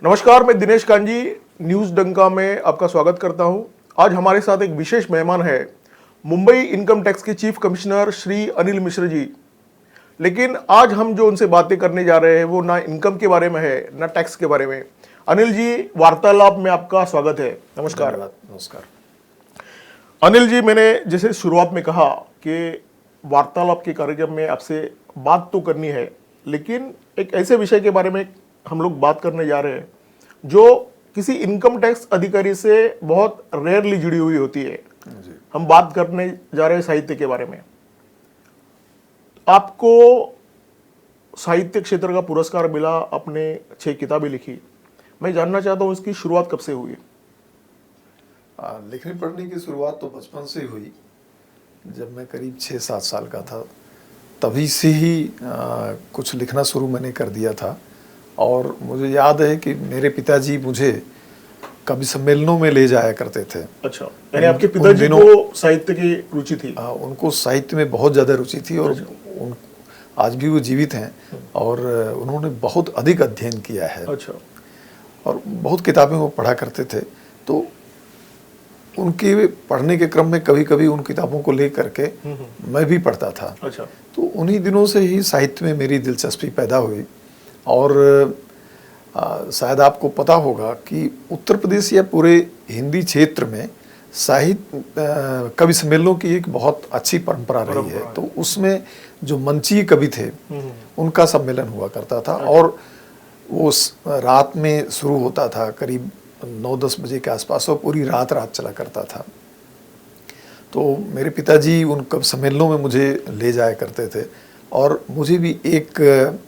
नमस्कार, मैं दिनेश कांजी न्यूज़ डंका में आपका स्वागत करता हूं। आज हमारे साथ एक विशेष मेहमान है, मुंबई इनकम टैक्स के चीफ कमिश्नर श्री अनिल मिश्र जी। लेकिन आज हम जो उनसे बातें करने जा रहे हैं वो ना इनकम के बारे में है ना टैक्स के बारे में। अनिल जी, वार्तालाप में आपका स्वागत है। नमस्कार। नमस्कार। अनिल जी, मैंने जैसे शुरुआत में कहा कि वार्तालाप के कार्यक्रम में आपसे बात तो करनी है, लेकिन एक ऐसे विषय के बारे में हम लोग बात करने जा रहे हैं जो किसी इनकम टैक्स अधिकारी से बहुत रेयरली जुड़ी हुई होती है। हम बात करने जा रहे हैं साहित्य के बारे में। आपको साहित्य क्षेत्र का पुरस्कार मिला, आपने 6 किताबें लिखी। मैं जानना चाहता हूँ इसकी शुरुआत कब से हुई? लिखने पढ़ने की शुरुआत तो बचपन से हुई। जब मैं करीब 6-7 साल का था तभी से ही कुछ लिखना शुरू मैंने कर दिया था। और मुझे याद है कि मेरे पिताजी मुझे कवि सम्मेलनों में ले जाया करते थे। अच्छा, यानी आपके पिताजी को साहित्य की रुचि थी? उनको साहित्य में बहुत ज़्यादा रुचि थी और आज भी वो जीवित हैं और उन्होंने बहुत अधिक अध्ययन किया है। अच्छा। और बहुत किताबें वो पढ़ा करते थे। तो उनके पढ़ने के क्रम में कभी कभी उन किताबों को ले करके मैं भी पढ़ता था। अच्छा। तो उन्हीं दिनों से ही साहित्य में मेरी दिलचस्पी पैदा हुई। और शायद आपको पता होगा कि उत्तर प्रदेश या पूरे हिंदी क्षेत्र में साहित्य कवि सम्मेलनों की एक बहुत अच्छी परंपरा रही है। तो उसमें जो मंचीय कवि थे उनका सम्मेलन हुआ करता था और वो रात में शुरू होता था, करीब 9-10 बजे के आसपास, और पूरी रात चला करता था। तो मेरे पिताजी उन कवि सम्मेलनों में मुझे ले जाया करते थे और मुझे भी एक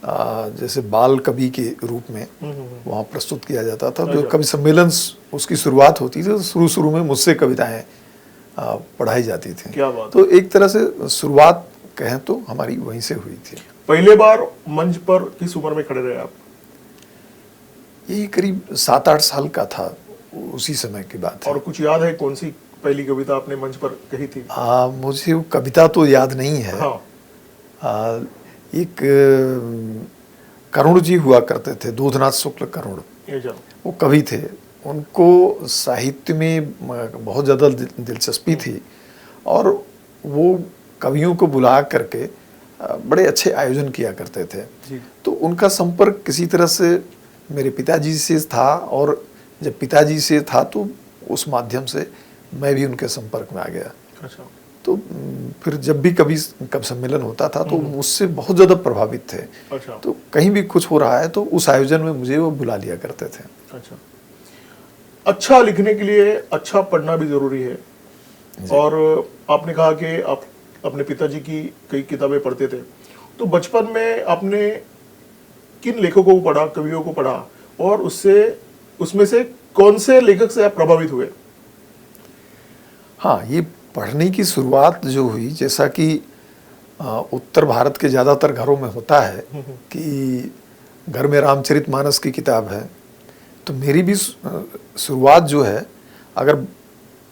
जैसे बाल कवि के रूप में वहाँ प्रस्तुत किया जाता था। जो कवि सम्मेलन उसकी शुरुआत होती थी तो शुरू में मुझसे कविताएं पढ़ाई जाती थी। क्या बात। तो एक तरह से शुरुआत कहें तो हमारी वहीं से हुई थी। पहले बार मंच पर किस उम्र में खड़े रहे आप? यही करीब 7-8 साल का था, उसी समय की बात है। और कुछ याद है कौन सी पहली कविता आपने मंच पर कही थी? मुझे वो कविता तो याद नहीं है। हाँ। एक करुण जी हुआ करते थे, दूधनाथ शुक्ल करुण, वो कवि थे। उनको साहित्य में बहुत ज़्यादा दिलचस्पी थी और वो कवियों को बुला करके बड़े अच्छे आयोजन किया करते थे। तो उनका संपर्क किसी तरह से मेरे पिताजी से था और जब पिताजी से था तो उस माध्यम से मैं भी उनके संपर्क में आ गया। अच्छा। तो फिर जब भी कभी सम्मेलन होता था तो मुझसे बहुत ज़्यादा प्रभावित थे। अच्छा। तो कहीं भी कुछ हो रहा है तो उस आयोजन में मुझे वो बुला लिया करते थे। अच्छा। अच्छा लिखने के लिए अच्छा पढ़ना भी जरूरी है। और आपने कहा कि आप अपने पिताजी की कई किताबें पढ़ते थे, तो बचपन में आपने किन लेखकों को पढ़ा, कवियों को पढ़ा, और उसमें से कौन से लेखक से आप प्रभावित हुए? हाँ, ये पढ़ने की शुरुआत जो हुई, जैसा कि उत्तर भारत के ज़्यादातर घरों में होता है कि घर में रामचरितमानस की किताब है, तो मेरी भी शुरुआत जो है, अगर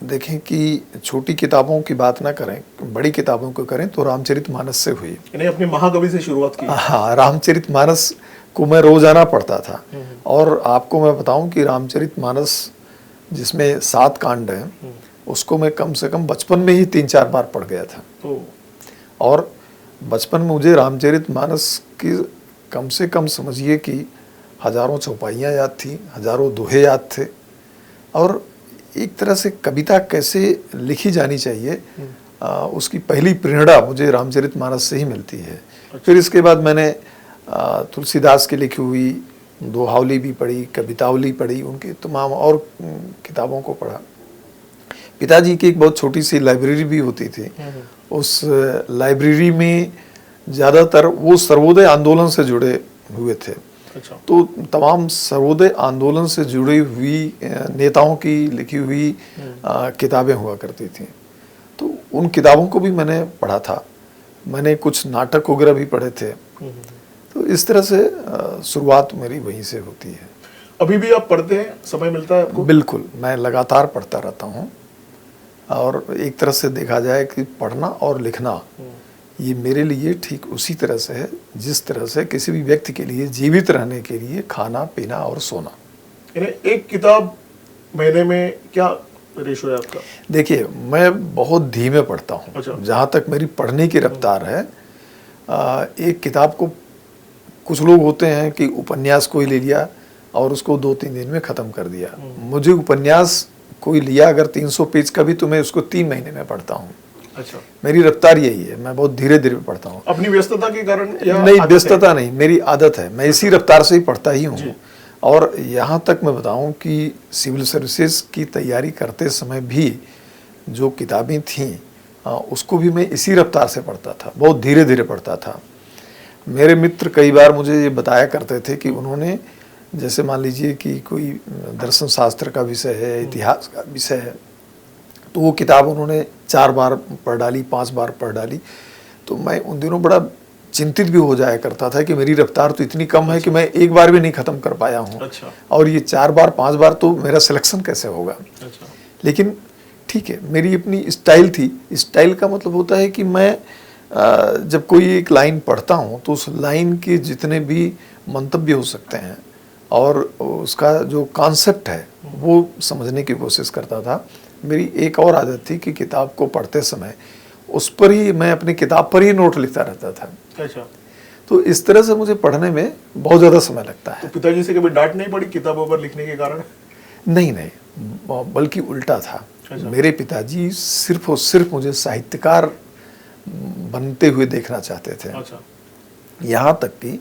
देखें कि छोटी किताबों की बात ना करें, बड़ी किताबों को करें, तो रामचरितमानस से हुई। यानी अपने महाकवि से शुरुआत की? हाँ, रामचरितमानस को मैं रोजाना पढ़ता था। और आपको मैं बताऊं कि रामचरितमानस जिसमें 7 कांड हैं, उसको मैं कम से कम बचपन में ही 3-4 बार पढ़ गया था। और बचपन में मुझे रामचरितमानस की कम से कम समझिए कि हजारों चौपाइयाँ याद थी, हजारों दोहे याद थे। और एक तरह से कविता कैसे लिखी जानी चाहिए, उसकी पहली प्रेरणा मुझे रामचरितमानस से ही मिलती है। फिर इसके बाद मैंने तुलसीदास की लिखी हुई दोहावली भी पढ़ी, कवितावली पढ़ी, उनकी तमाम और किताबों को पढ़ा। पिताजी की एक बहुत छोटी सी लाइब्रेरी भी होती थी। उस लाइब्रेरी में ज़्यादातर वो सर्वोदय आंदोलन से जुड़े हुए थे। अच्छा। तो तमाम सर्वोदय आंदोलन से जुड़ी हुई नेताओं की लिखी हुई किताबें हुआ करती थी। तो उन किताबों को भी मैंने पढ़ा था। मैंने कुछ नाटक वगैरह भी पढ़े थे। तो इस तरह से शुरुआत मेरी वहीं से होती है। अभी भी आप पढ़ते हैं? समय मिलता है आपको? बिल्कुल, मैं लगातार पढ़ता रहता हूँ। और एक तरह से देखा जाए कि पढ़ना और लिखना ये मेरे लिए ठीक उसी तरह से है जिस तरह से किसी भी व्यक्ति के लिए जीवित रहने के लिए खाना पीना और सोना। यानी एक किताब महीने में क्या रेशो है आपका? देखिए, मैं बहुत धीमे पढ़ता हूँ। अच्छा। जहाँ तक मेरी पढ़ने की रफ्तार है, एक किताब को, कुछ लोग होते हैं कि उपन्यास कोई ले लिया और उसको 2-3 दिन में ख़त्म कर दिया। मुझे उपन्यास कोई लिया अगर 300 पेज का भी, तो मैं उसको 3 महीने में पढ़ता हूँ। अच्छा। मेरी रफ्तार यही है, मैं बहुत धीरे धीरे पढ़ता हूँ। अपनी व्यस्तता के कारण या नहीं, आदत व्यस्तता है? नहीं, मेरी आदत है, मैं इसी रफ्तार से ही पढ़ता ही हूँ। और यहाँ तक मैं बताऊँ कि सिविल सर्विसेज की तैयारी करते समय भी जो किताबें थीं उसको भी मैं इसी रफ्तार से पढ़ता था, बहुत धीरे धीरे पढ़ता था। मेरे मित्र कई बार मुझे ये बताया करते थे कि उन्होंने, जैसे मान लीजिए कि कोई दर्शन शास्त्र का विषय है, इतिहास का विषय है, तो वो किताब उन्होंने 4 बार पढ़ डाली, 5 बार पढ़ डाली। तो मैं उन दिनों बड़ा चिंतित भी हो जाया करता था कि मेरी रफ्तार तो इतनी कम है कि मैं एक बार भी नहीं ख़त्म कर पाया हूँ। अच्छा। और ये 4 बार 5 बार तो मेरा सिलेक्शन कैसे होगा? अच्छा। लेकिन ठीक है, मेरी अपनी स्टाइल थी। स्टाइल का मतलब होता है कि मैं जब कोई एक लाइन पढ़ता हूँ तो उस लाइन के जितने भी मंतव्य हो सकते हैं और उसका जो कॉन्सेप्ट है वो समझने की कोशिश करता था। मेरी एक और आदत थी कि किताब को पढ़ते समय उस पर ही, मैं अपनी किताब पर ही नोट लिखता रहता था। अच्छा। तो इस तरह से मुझे पढ़ने में बहुत ज़्यादा समय लगता है। तो पिताजी से कभी डांट नहीं पड़ी किताबों पर लिखने के कारण? नहीं नहीं, बल्कि उल्टा था। अच्छा। मेरे पिताजी सिर्फ और सिर्फ मुझे साहित्यकार बनते हुए देखना चाहते थे। अच्छा। यहाँ तक कि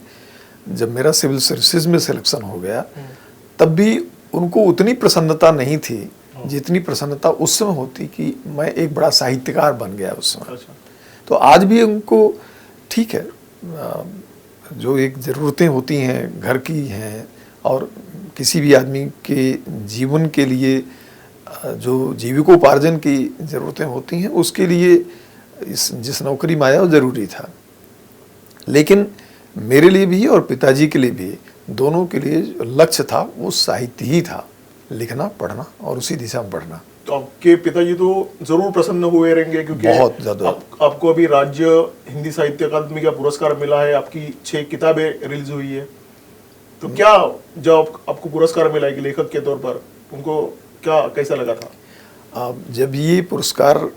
जब मेरा सिविल सर्विसेज में सिलेक्शन हो गया तब भी उनको उतनी प्रसन्नता नहीं थी जितनी प्रसन्नता उस समय होती कि मैं एक बड़ा साहित्यकार बन गया उस समय। अच्छा। तो आज भी उनको ठीक है, जो एक ज़रूरतें होती हैं घर की हैं और किसी भी आदमी के जीवन के लिए जो जीविकोपार्जन की ज़रूरतें होती हैं उसके लिए जिस नौकरी में आया वो ज़रूरी था। लेकिन मेरे लिए भी और पिताजी के लिए भी, दोनों के लिए जो लक्ष्य था वो साहित्य ही था, लिखना पढ़ना और उसी दिशा में बढ़ना। तो आपके पिताजी तो जरूर प्रसन्न हुए रहेंगे क्योंकि बहुत ज़्यादा। आपको अभी राज्य हिंदी साहित्य अकादमी का पुरस्कार मिला है, आपकी 6 किताबें रिलीज हुई है। तो क्या जब आपको पुरस्कार मिला है कि लेखक के तौर पर, उनको क्या कैसा लगा था? जब ये पुरस्कार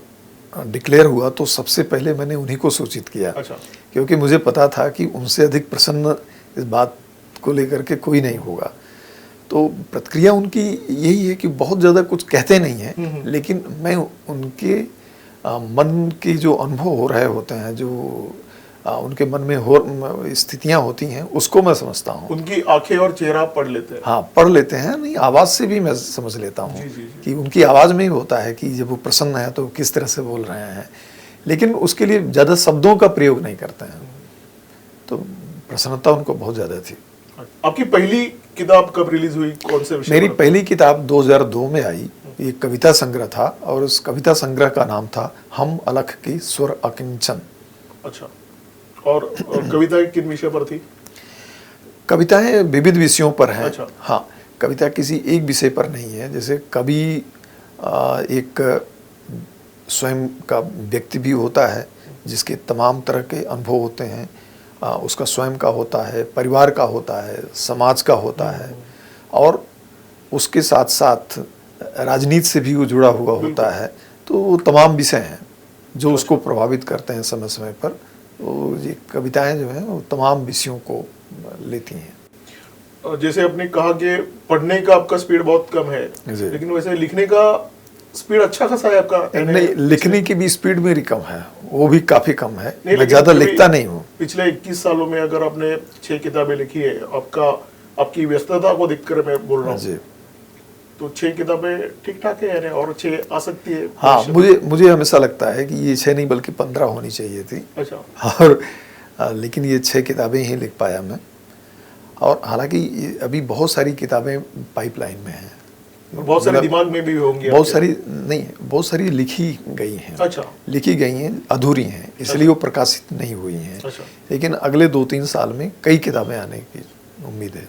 डिक्लेयर हुआ तो सबसे पहले मैंने उन्हीं को सूचित किया। अच्छा। क्योंकि मुझे पता था कि उनसे अधिक प्रसन्न इस बात को लेकर के कोई नहीं होगा। तो प्रतिक्रिया उनकी यही है कि बहुत ज़्यादा कुछ कहते नहीं हैं, लेकिन मैं उनके मन के जो अनुभव हो रहे होते हैं, जो उनके मन में हो स्थितियाँ होती हैं, उसको मैं समझता हूँ। उनकी आंखें और चेहरा पढ़ लेते हैं? हाँ, पढ़ लेते हैं। नहीं, आवाज़ से भी मैं समझ लेता हूँ जी, जी, जी। कि उनकी आवाज़ में ही होता है कि जब वो प्रसन्न है तो किस तरह से बोल रहे हैं, लेकिन उसके लिए ज़्यादा शब्दों का प्रयोग नहीं करते हैं। तो प्रसन्नता उनको बहुत ज़्यादा थी। आपकी पहली किताब कब रिलीज हुई, कौन से विषय मेरी पर? पहली किताब 2002 में आई। ये कविता संग्रह था और उस कविता संग्रह का नाम था हम अलख की स्वर अकिंचन। अच्छा। और कविताएं किन विषय पर थी? कविताएं विविध विषयों पर हैं। अच्छा। हाँ, कविता किसी एक विषय पर नहीं है। जैसे कवि एक स्वयं का व्यक्ति भी होता है जिसके तमाम तरह के अनुभव होते हैं। उसका स्वयं का होता है, परिवार का होता है, समाज का होता है और उसके साथ साथ राजनीति से भी वो जुड़ा हुआ होता है। तो वो तमाम विषय हैं जो उसको प्रभावित करते हैं समय समय पर। तो ये कविताएं जो हैं वो तमाम विषयों को लेती हैं। जैसे आपने कहा कि पढ़ने का आपका स्पीड बहुत कम है, लेकिन वैसे लिखने का स्पीड अच्छा खासा है आपका? नहीं, लिखने की भी स्पीड मेरी कम है, वो भी काफ़ी कम है। मैं लेकिन ज़्यादा फिर भी लिखता नहीं हूँ। पिछले 21 सालों में अगर आपने 6 किताबें लिखी है, आपकी व्यस्तता को देखकर मैं बोल रहा हूँ, जी। तो 6 किताबें ठीक ठाक है यानी, और 6 आ सकती है? हाँ, मुझे हमेशा लगता है कि ये 6 नहीं बल्कि 15 होनी चाहिए थी। अच्छा। और लेकिन ये 6 किताबें ही लिख पाया मैं। और हालांकि अभी बहुत सारी किताबें पाइपलाइन में हैं। बहुत सारी दिमाग में भी होंगी? बहुत सारी नहीं, बहुत सारी लिखी गई हैं। अच्छा। लिखी गई हैं, अधूरी हैं, इसलिए वो प्रकाशित नहीं हुई हैं। अच्छा। लेकिन अगले 2-3 साल में कई किताबें आने की उम्मीद है।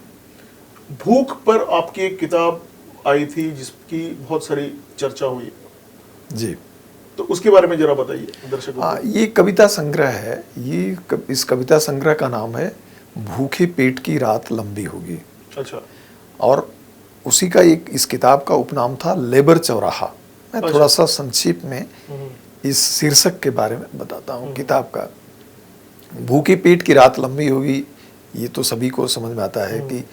भूख पर आपकी एक किताब आई थी जिसकी बहुत सारी चर्चा हुई। जी। तो उसके बारे में जरा बताइए दर्शकों हाँ, को। ये कविता संग्रह है। इस कविता संग्रह का नाम है भूखे पेट की रात लंबी होगी। अच्छा। और उसी का एक इस किताब का उपनाम था लेबर चौराहा। मैं अच्छा। थोड़ा सा संक्षिप्त में हम्म, इस शीर्षक के बारे में बताता हूँ किताब का। भूखे पेट की रात लंबी होगी, ये तो सभी को समझ में आता है कि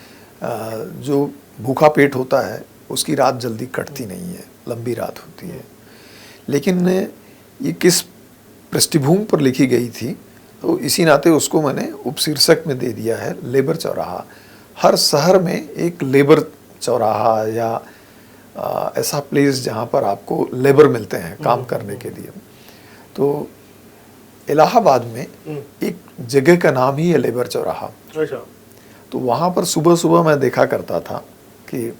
जो भूखा पेट होता है उसकी रात जल्दी कटती नहीं है, लंबी रात होती है। लेकिन ये किस पृष्ठभूमि पर लिखी गई थी, तो इसी नाते उसको मैंने उपशीर्षक में दे दिया है लेबर चौराहा। हर शहर में एक लेबर चौराहा या ऐसा प्लेस जहाँ पर आपको लेबर मिलते हैं काम करने के लिए। तो इलाहाबाद में एक जगह का नाम ही है लेबर चौराहा। अच्छा। तो वहाँ पर सुबह सुबह मैं देखा करता था कि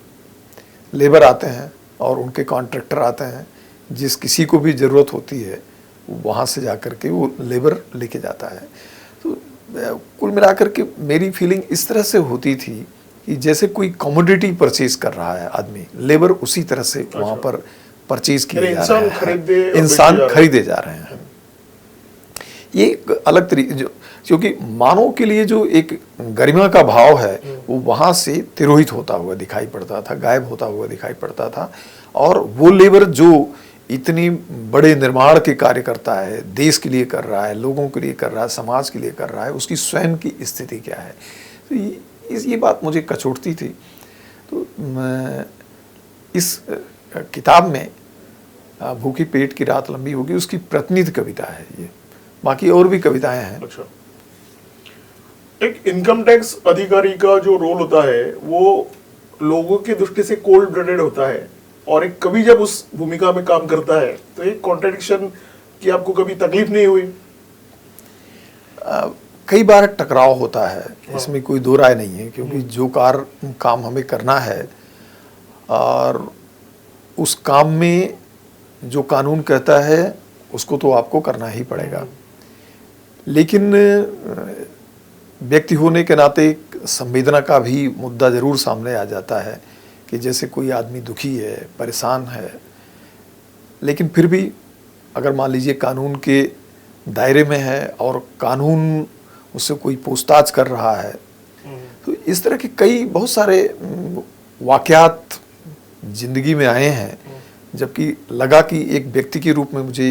लेबर आते हैं और उनके कॉन्ट्रैक्टर आते हैं, जिस किसी को भी ज़रूरत होती है वहाँ से जा कर के वो लेबर लेके जाता है। तो कुल मिलाकर के मेरी फीलिंग इस तरह से होती थी कि जैसे कोई कमोडिटी परचेज कर रहा है आदमी, लेबर उसी तरह से वहाँ पर परचेज किए जा रहे हैं, इंसान खरीदे जा रहे हैं। ये एक अलग तरीके जो, क्योंकि मानव के लिए जो एक गरिमा का भाव है वो वहाँ से तिरोहित होता हुआ दिखाई पड़ता था, गायब होता हुआ दिखाई पड़ता था। और वो लेबर जो इतनी बड़े निर्माण के कार्य करता है, देश के लिए कर रहा है, लोगों के लिए कर रहा है, समाज के लिए कर रहा है, उसकी स्वयं की स्थिति क्या है। तो ये बात मुझे कचोटती थी। तो मैं इस किताब में भूखी पेट की रात लंबी होगी उसकी प्रतिनिधि कविता है ये। बाकी और भी कविताएं हैं। अच्छा। एक इनकम टैक्स अधिकारी का जो रोल होता है वो लोगों की दृष्टि से कोल्ड ब्लडेड होता है, और एक कवि जब उस भूमिका में काम करता है तो एक कॉन्ट्रडिक्शन की आपको कभी तकलीफ नहीं हुई? कई बार टकराव होता है, इसमें कोई दो राय नहीं है, क्योंकि जो काम हमें करना है और उस काम में जो कानून कहता है उसको तो आपको करना ही पड़ेगा। लेकिन व्यक्ति होने के नाते एक संवेदना का भी मुद्दा ज़रूर सामने आ जाता है कि जैसे कोई आदमी दुखी है, परेशान है, लेकिन फिर भी अगर मान लीजिए कानून के दायरे में है और कानून उससे कोई पूछताछ कर रहा है, तो इस तरह के बहुत सारे वाक़यात ज़िंदगी में आए हैं, जबकि लगा कि एक व्यक्ति के रूप में मुझे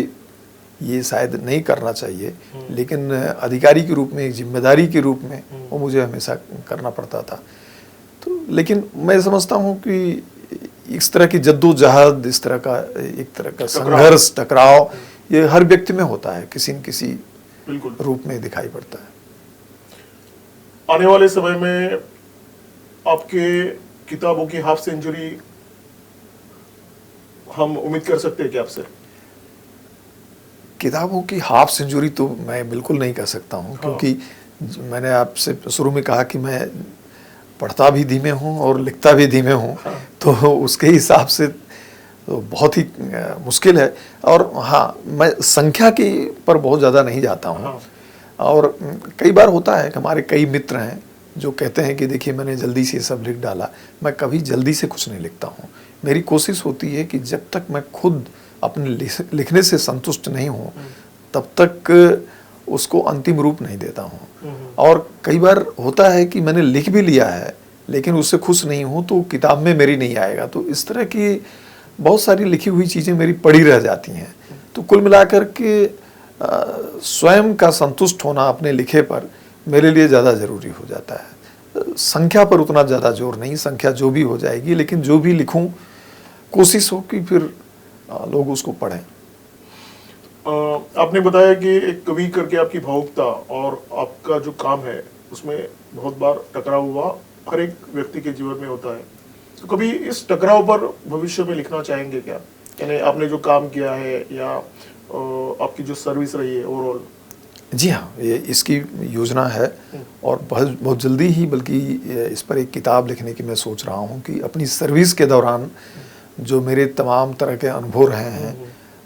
ये शायद नहीं करना चाहिए, लेकिन अधिकारी के रूप में, एक जिम्मेदारी के रूप में वो मुझे हमेशा करना पड़ता था। तो लेकिन मैं समझता हूँ कि इस तरह की जद्दोजहद, इस तरह का एक तरह का संघर्ष, टकराव, ये हर व्यक्ति में होता है, किसी न किसी रूप में दिखाई पड़ता है। आने वाले समय में आपके किताबों की हाफ सेंचुरी हम उम्मीद कर सकते हैं कि आपसे? किताबों की हाफ सेंचुरी तो मैं बिल्कुल नहीं कह सकता हूँ, क्योंकि मैंने आपसे शुरू में कहा कि मैं पढ़ता भी धीमे हूँ और लिखता भी धीमे हूँ, तो उसके हिसाब से तो बहुत ही मुश्किल है। और हाँ, मैं संख्या की पर बहुत ज़्यादा नहीं जाता हूँ। और कई बार होता है कि हमारे कई मित्र हैं जो कहते हैं कि देखिए मैंने जल्दी से ये सब लिख डाला। मैं कभी जल्दी से कुछ नहीं लिखता हूँ। मेरी कोशिश होती है कि जब तक मैं खुद अपने लिखने से संतुष्ट नहीं हूँ तब तक उसको अंतिम रूप नहीं देता हूँ। और कई बार होता है कि मैंने लिख भी लिया है लेकिन उससे खुश नहीं हूँ तो किताब में मेरी नहीं आएगा। तो इस तरह की बहुत सारी लिखी हुई चीज़ें मेरी पड़ी रह जाती हैं। तो कुल मिलाकर के स्वयं का संतुष्ट होना अपने लिखे पर मेरे लिए ज़्यादा ज़रूरी हो जाता है। संख्या पर उतना ज़्यादा जोर नहीं, संख्या जो भी हो जाएगी, लेकिन जो भी लिखूं कोशिश हो कि फिर लोग उसको पढ़ें। आपने बताया कि एक कवि करके आपकी भावुकता और आपका जो काम है उसमें बहुत बार टकराव हुआ, हर एक व्यक्ति के जीवन में होता है। तो कभी इस टकराव पर भविष्य में लिखना चाहेंगे क्या? यानी आपने जो काम किया है या आपकी जो सर्विस रही है ओवरऑल? जी हाँ, ये इसकी योजना है और बहुत जल्दी ही, बल्कि इस पर एक किताब लिखने की मैं सोच रहा हूँ कि अपनी सर्विस के दौरान जो मेरे तमाम तरह के अनुभव रहे हैं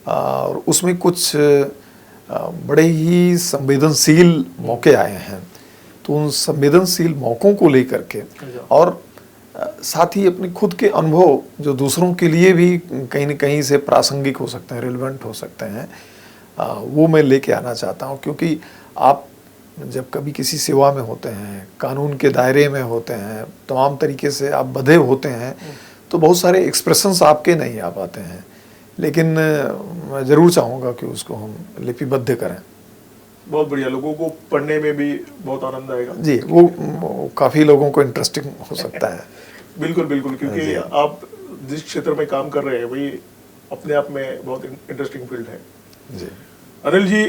और उसमें कुछ बड़े ही संवेदनशील मौके आए हैं। तो उन संवेदनशील मौक़ों को लेकर के और साथ ही अपने खुद के अनुभव जो दूसरों के लिए भी कहीं न कहीं से प्रासंगिक हो सकते हैं, रिलेवेंट हो सकते हैं, वो मैं लेके आना चाहता हूँ। क्योंकि आप जब कभी किसी सेवा में होते हैं, कानून के दायरे में होते हैं, तमाम तरीके से आप बंधे होते हैं, तो बहुत सारे एक्सप्रेशंस आपके नहीं आ पाते हैं। लेकिन मैं ज़रूर चाहूँगा कि उसको हम लिपिबद्ध करें। बहुत बढ़िया, लोगों को पढ़ने में भी बहुत आनंद आएगा। जी, वो काफ़ी लोगों को इंटरेस्टिंग हो सकता है। बिल्कुल बिल्कुल, क्योंकि आप जिस क्षेत्र में काम कर रहे हैं वही अपने आप में बहुत इंटरेस्टिंग फील्ड है। जी, अनिल जी,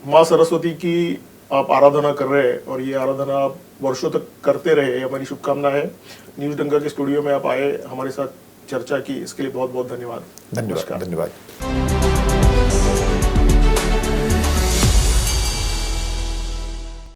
माँ सरस्वती की आप आराधना कर रहे हैं और ये आराधना आप वर्षों तक करते रहे, ये हमारी शुभकामना है। न्यूज़ डंका के स्टूडियो में आप आए, हमारे साथ चर्चा की, इसके लिए बहुत बहुत धन्यवाद। धन्यवाद।